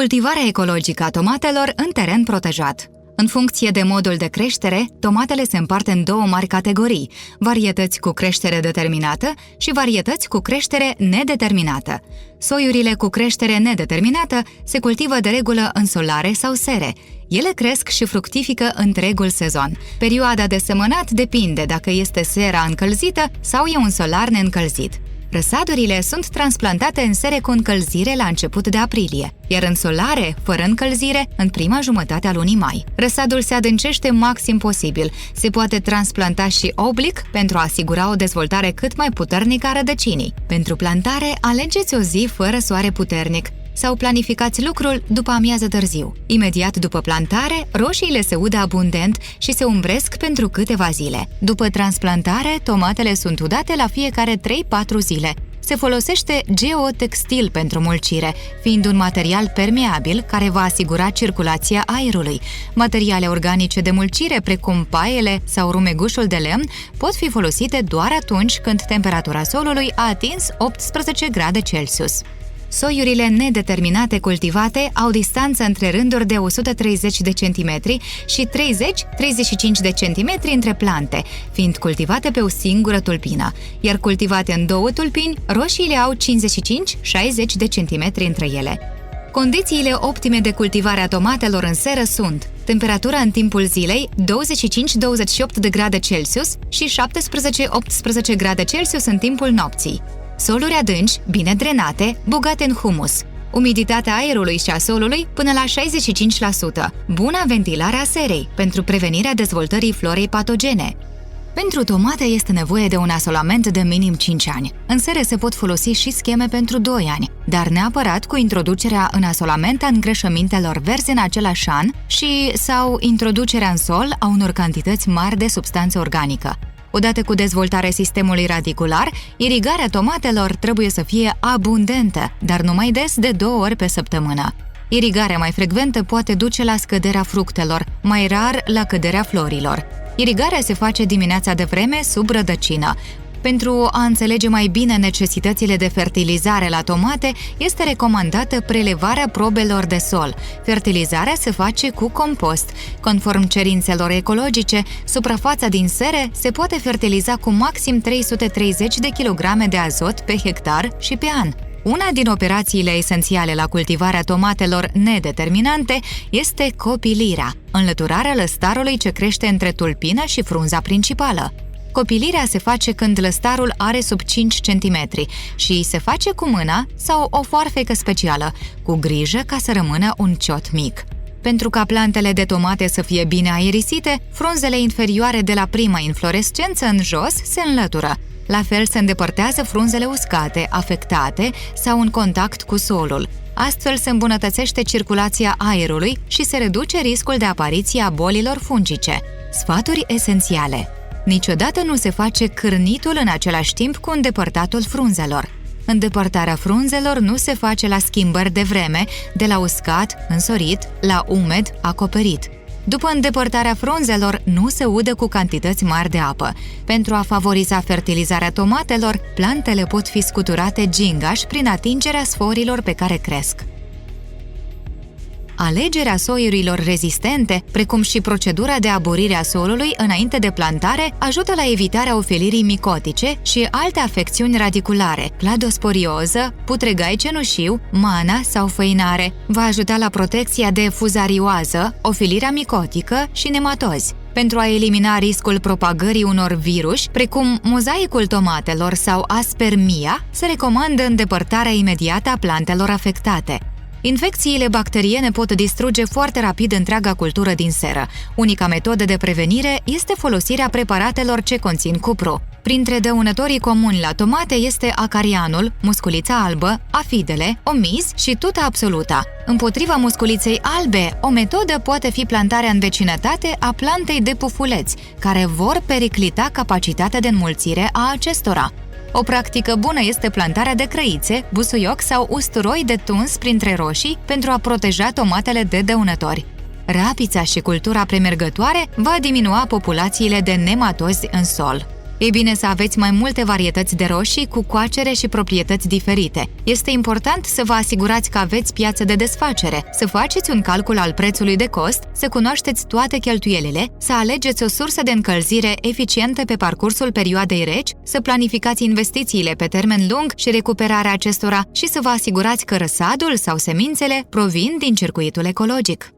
Cultivarea ecologică a tomatelor în teren protejat. În funcție de modul de creștere, tomatele se împart în două mari categorii: varietăți cu creștere determinată și varietăți cu creștere nedeterminată. Soiurile cu creștere nedeterminată se cultivă de regulă în solare sau sere. Ele cresc și fructifică întregul sezon. Perioada de semănat depinde dacă este sera încălzită sau e un solar neîncălzit. Răsadurile sunt transplantate în sere cu încălzire la început de aprilie, iar în solare, fără încălzire, în prima jumătate a lunii mai. Răsadul se adâncește maxim posibil. Se poate transplanta și oblic pentru a asigura o dezvoltare cât mai puternică a rădăcinii. Pentru plantare, alegeți o zi fără soare puternic sau planificați lucrul după amiază târziu. Imediat după plantare, roșiile se udă abundent și se umbresc pentru câteva zile. După transplantare, tomatele sunt udate la fiecare 3-4 zile. Se folosește geotextil pentru mulcire, fiind un material permeabil care va asigura circulația aerului. Materiale organice de mulcire, precum paiele sau rumegușul de lemn, pot fi folosite doar atunci când temperatura solului a atins 18 grade Celsius. Soiurile nedeterminate cultivate au distanță între rânduri de 130 de centimetri și 30-35 de centimetri între plante, fiind cultivate pe o singură tulpină, iar cultivate în două tulpini, roșiile au 55-60 de centimetri între ele. Condițiile optime de cultivare a tomatelor în seră sunt temperatura în timpul zilei 25-28 de grade Celsius și 17-18 grade Celsius în timpul nopții. Soluri adânci, bine drenate, bogate în humus. Umiditatea aerului și a solului până la 65%. Bună ventilare a serei pentru prevenirea dezvoltării florei patogene. Pentru tomate este nevoie de un asolament de minim 5 ani. În sere se pot folosi și scheme pentru 2 ani, dar neapărat cu introducerea în asolament a îngrășămintelor verzi în același an sau introducerea în sol a unor cantități mari de substanță organică. Odată cu dezvoltarea sistemului radicular, irigarea tomatelor trebuie să fie abundentă, dar nu mai des de 2 ori pe săptămână. Irigarea mai frecventă poate duce la scăderea fructelor, mai rar la căderea florilor. Irigarea se face dimineața de vreme sub rădăcină. Pentru a înțelege mai bine necesitățile de fertilizare la tomate, este recomandată prelevarea probelor de sol. Fertilizarea se face cu compost. Conform cerințelor ecologice, suprafața din sere se poate fertiliza cu maxim 330 de kilograme de azot pe hectar și pe an. Una din operațiile esențiale la cultivarea tomatelor nedeterminante este copilirea, înlăturarea lăstarului ce crește între tulpină și frunza principală. Copilirea se face când lăstarul are sub 5 cm și se face cu mâna sau o foarfecă specială, cu grijă ca să rămână un ciot mic. Pentru ca plantele de tomate să fie bine aerisite, frunzele inferioare de la prima inflorescență în jos se înlătură. La fel se îndepărtează frunzele uscate, afectate sau în contact cu solul. Astfel se îmbunătățește circulația aerului și se reduce riscul de apariție a bolilor fungice. Sfaturi esențiale. Niciodată nu se face cârnitul în același timp cu îndepărtatul frunzelor. Îndepărtarea frunzelor nu se face la schimbări de vreme, de la uscat, însorit, la umed, acoperit. După îndepărtarea frunzelor, nu se udă cu cantități mari de apă. Pentru a favoriza fertilizarea tomatelor, plantele pot fi scuturate gingaș prin atingerea sforilor pe care cresc. Alegerea soiurilor rezistente, precum și procedura de aborire a solului înainte de plantare, ajută la evitarea ofilirii micotice și alte afecțiuni radiculare, cladosporioză, putregai cenușiu, mana sau făinare. Va ajuta la protecția de fuzarioază, ofilirea micotică și nematozi. Pentru a elimina riscul propagării unor viruși, precum mozaicul tomatelor sau aspermia, se recomandă îndepărtarea imediată a plantelor afectate. Infecțiile bacteriene pot distruge foarte rapid întreaga cultură din seră. Unica metodă de prevenire este folosirea preparatelor ce conțin cupru. Printre dăunătorii comuni la tomate este acarianul, musculița albă, afidele, omiz și tuta absoluta. Împotriva musculiței albe, o metodă poate fi plantarea în vecinătate a plantei de pufuleți, care vor periclita capacitatea de înmulțire a acestora. O practică bună este plantarea de crăițe, busuioc sau usturoi de tuns printre roșii pentru a proteja tomatele de dăunători. Rapița și cultura premergătoare va diminua populațiile de nematozi în sol. E bine să aveți mai multe varietăți de roșii cu coacere și proprietăți diferite. Este important să vă asigurați că aveți piață de desfacere, să faceți un calcul al prețului de cost, să cunoașteți toate cheltuielile, să alegeți o sursă de încălzire eficientă pe parcursul perioadei reci, să planificați investițiile pe termen lung și recuperarea acestora și să vă asigurați că răsadul sau semințele provin din circuitul ecologic.